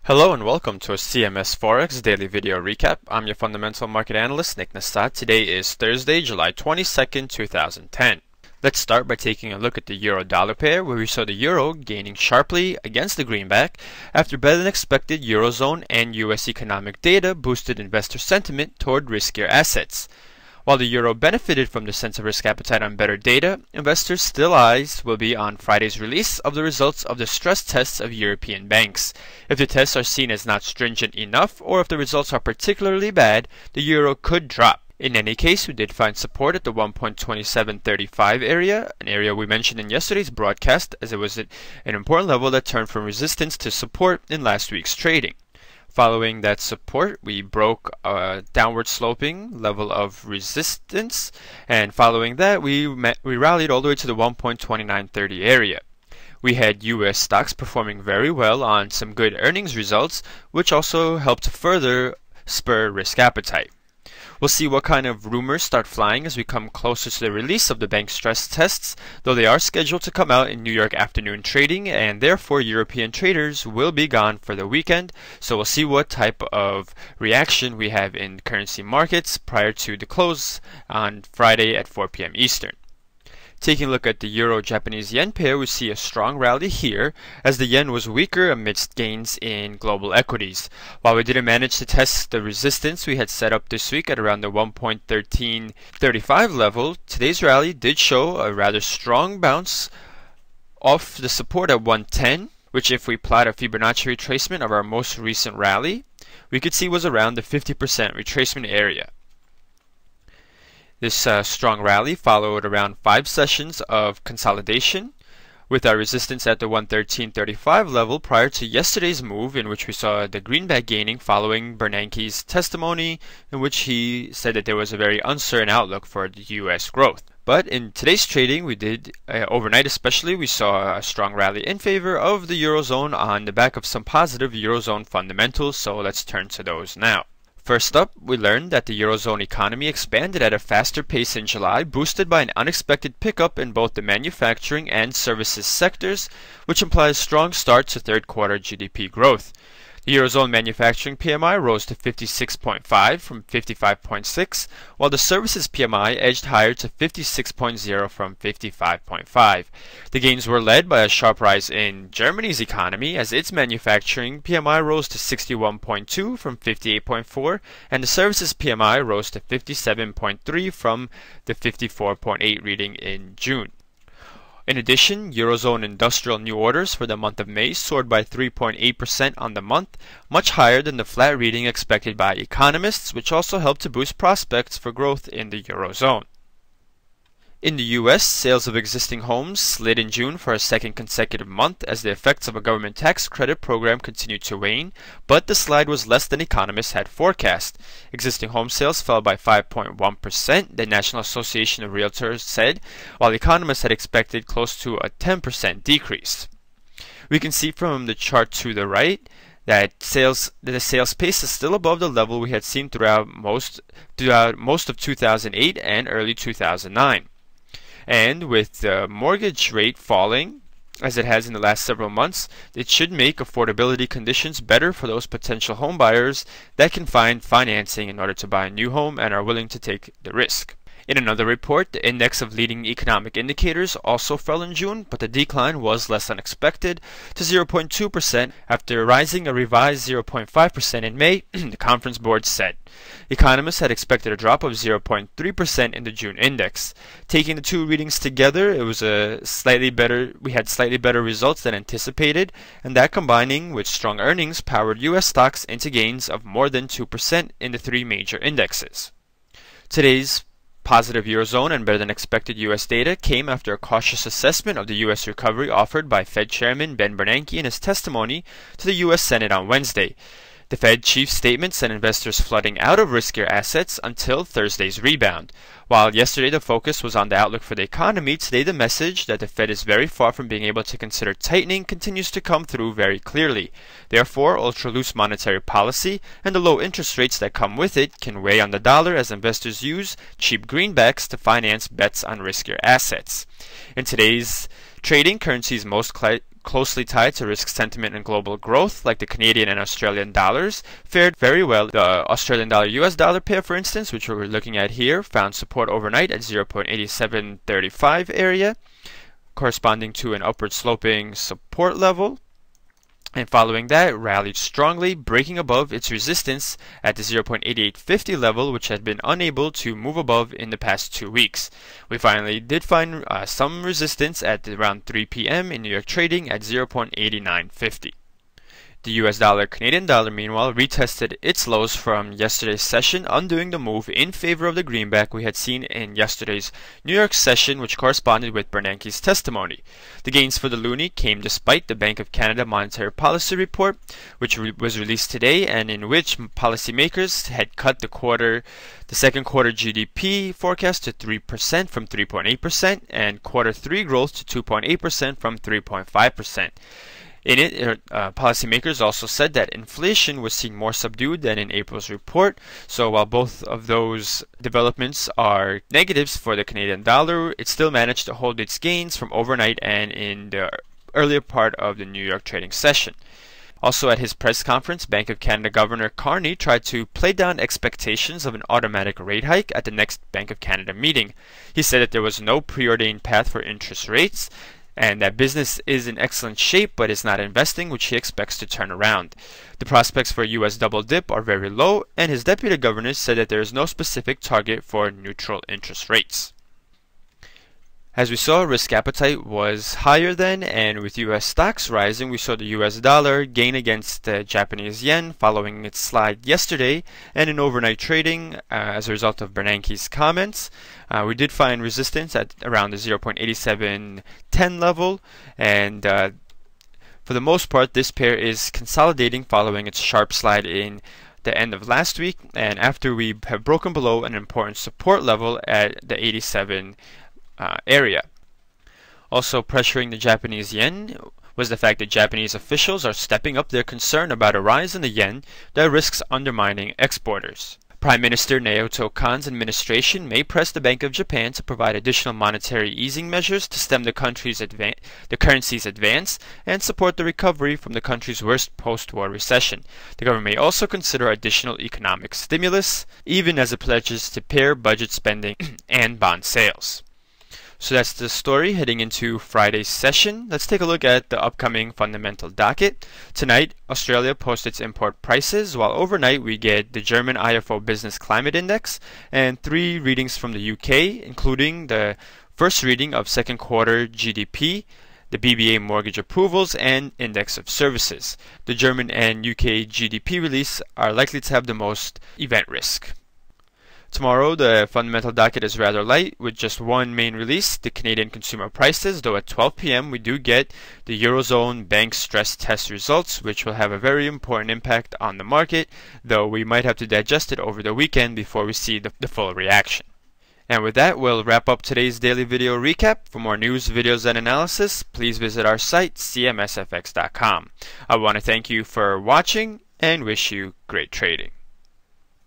Hello and welcome to a CMS Forex daily video recap. I'm your fundamental market analyst, Nick Nassat. Today is Thursday, July 22nd, 2010. Let's start by taking a look at the euro-dollar pair, where we saw the euro gaining sharply against the greenback after better than expected eurozone and US economic data boosted investor sentiment toward riskier assets. While the euro benefited from the sense of risk appetite on better data, investors' still eyes will be on Friday's release of the results of the stress tests of European banks. If the tests are seen as not stringent enough, or if the results are particularly bad, the euro could drop. In any case, we did find support at the 1.2735 area, an area we mentioned in yesterday's broadcast as it was an important level that turned from resistance to support in last week's trading. Following that support, we broke a downward sloping level of resistance, and following that, we rallied all the way to the 1.2930 area. We had US stocks performing very well on some good earnings results, which also helped further spur risk appetite. We'll see what kind of rumors start flying as we come closer to the release of the bank stress tests, though they are scheduled to come out in New York afternoon trading, and therefore European traders will be gone for the weekend, so we'll see what type of reaction we have in currency markets prior to the close on Friday at 4 p.m. Eastern. Taking a look at the Euro-Japanese yen pair, we see a strong rally here as the yen was weaker amidst gains in global equities. While we didn't manage to test the resistance we had set up this week at around the 1.1335 level, today's rally did show a rather strong bounce off the support at 110, which if we plot a Fibonacci retracement of our most recent rally, we could see was around the 50% retracement area. This strong rally followed around 5 sessions of consolidation, with our resistance at the 113.35 level prior to yesterday's move, in which we saw the Greenback gaining following Bernanke's testimony, in which he said that there was a very uncertain outlook for the US growth. But in today's trading, we did, overnight especially, we saw a strong rally in favor of the Eurozone on the back of some positive Eurozone fundamentals, so let's turn to those now. First up, we learned that the Eurozone economy expanded at a faster pace in July, boosted by an unexpected pickup in both the manufacturing and services sectors, which implies a strong start to third quarter GDP growth. The Eurozone manufacturing PMI rose to 56.5 from 55.6, while the services PMI edged higher to 56.0 from 55.5. The gains were led by a sharp rise in Germany's economy, as its manufacturing PMI rose to 61.2 from 58.4, and the services PMI rose to 57.3 from the 54.8 reading in June. In addition, Eurozone industrial new orders for the month of May soared by 3.8% on the month, much higher than the flat reading expected by economists, which also helped to boost prospects for growth in the Eurozone. In the US, sales of existing homes slid in June for a second consecutive month as the effects of a government tax credit program continued to wane, but the slide was less than economists had forecast. Existing home sales fell by 5.1%, the National Association of Realtors said, while economists had expected close to a 10% decrease. We can see from the chart to the right that the sales pace is still above the level we had seen throughout most of 2008 and early 2009. And with the mortgage rate falling, as it has in the last several months, it should make affordability conditions better for those potential home buyers that can find financing in order to buy a new home and are willing to take the risk. In another report, the index of leading economic indicators also fell in June, but the decline was less than expected to 0.2% after rising a revised 0.5% in May, the conference board said. Economists had expected a drop of 0.3% in the June index. Taking the two readings together, it was we had slightly better results than anticipated, and that combining with strong earnings powered US stocks into gains of more than 2% in the three major indexes. Today's positive Eurozone and better than expected US data came after a cautious assessment of the US recovery offered by Fed Chairman Ben Bernanke in his testimony to the US Senate on Wednesday. The Fed chief's statement sent investors flooding out of riskier assets until Thursday's rebound. While yesterday the focus was on the outlook for the economy, today the message that the Fed is very far from being able to consider tightening continues to come through very clearly. Therefore, ultra-loose monetary policy and the low interest rates that come with it can weigh on the dollar as investors use cheap greenbacks to finance bets on riskier assets. In today's trading, currencies most closely tied to risk sentiment and global growth, like the Canadian and Australian dollars, fared very well. The Australian dollar US dollar pair, for instance, which we're looking at here, found support overnight at 0.8735 area, corresponding to an upward sloping support level. And following that, rallied strongly, breaking above its resistance at the 0.8850 level, which had been unable to move above in the past 2 weeks. We finally did find some resistance at around 3 p.m. in New York trading at 0.8950. The US dollar Canadian dollar, meanwhile, retested its lows from yesterday's session, undoing the move in favor of the greenback we had seen in yesterday's New York session, which corresponded with Bernanke's testimony. The gains for the loonie came despite the Bank of Canada Monetary Policy Report, which was released today, and in which policymakers had cut the second quarter GDP forecast to 3% from 3.8%, and quarter 3 growth to 2.8% from 3.5%. In it, policymakers also said that inflation was seen more subdued than in April's report. So while both of those developments are negatives for the Canadian dollar, it still managed to hold its gains from overnight and in the earlier part of the New York trading session. Also at his press conference, Bank of Canada Governor Carney tried to play down expectations of an automatic rate hike at the next Bank of Canada meeting. He said that there was no preordained path for interest rates, and that business is in excellent shape but is not investing, which he expects to turn around. The prospects for a U.S. double dip are very low, and his deputy governor said that there is no specific target for neutral interest rates. As we saw, risk appetite was higher then, and with U.S. stocks rising, we saw the U.S. dollar gain against the Japanese yen following its slide yesterday, and in overnight trading as a result of Bernanke's comments. We did find resistance at around the 0.8710 level, and for the most part, this pair is consolidating following its sharp slide in the end of last week, and after we have broken below an important support level at the 87 area. Also pressuring the Japanese yen was the fact that Japanese officials are stepping up their concern about a rise in the yen that risks undermining exporters. Prime Minister Naoto Kan's administration may press the Bank of Japan to provide additional monetary easing measures to stem the currency's advance and support the recovery from the country's worst post-war recession. The government may also consider additional economic stimulus, even as it pledges to pare budget spending and bond sales. So that's the story heading into Friday's session. Let's take a look at the upcoming fundamental docket. Tonight, Australia posts its import prices, while overnight we get the German IFO Business Climate Index and 3 readings from the UK, including the first reading of second quarter GDP, the BBA mortgage approvals, and index of services. The German and UK GDP release are likely to have the most event risk. Tomorrow, the fundamental docket is rather light, with just one main release, the Canadian consumer prices, though at 12 p.m. we do get the Eurozone bank stress test results, which will have a very important impact on the market, though we might have to digest it over the weekend before we see the full reaction. And with that, we'll wrap up today's daily video recap. For more news, videos, and analysis, please visit our site, cmsfx.com. I want to thank you for watching and wish you great trading.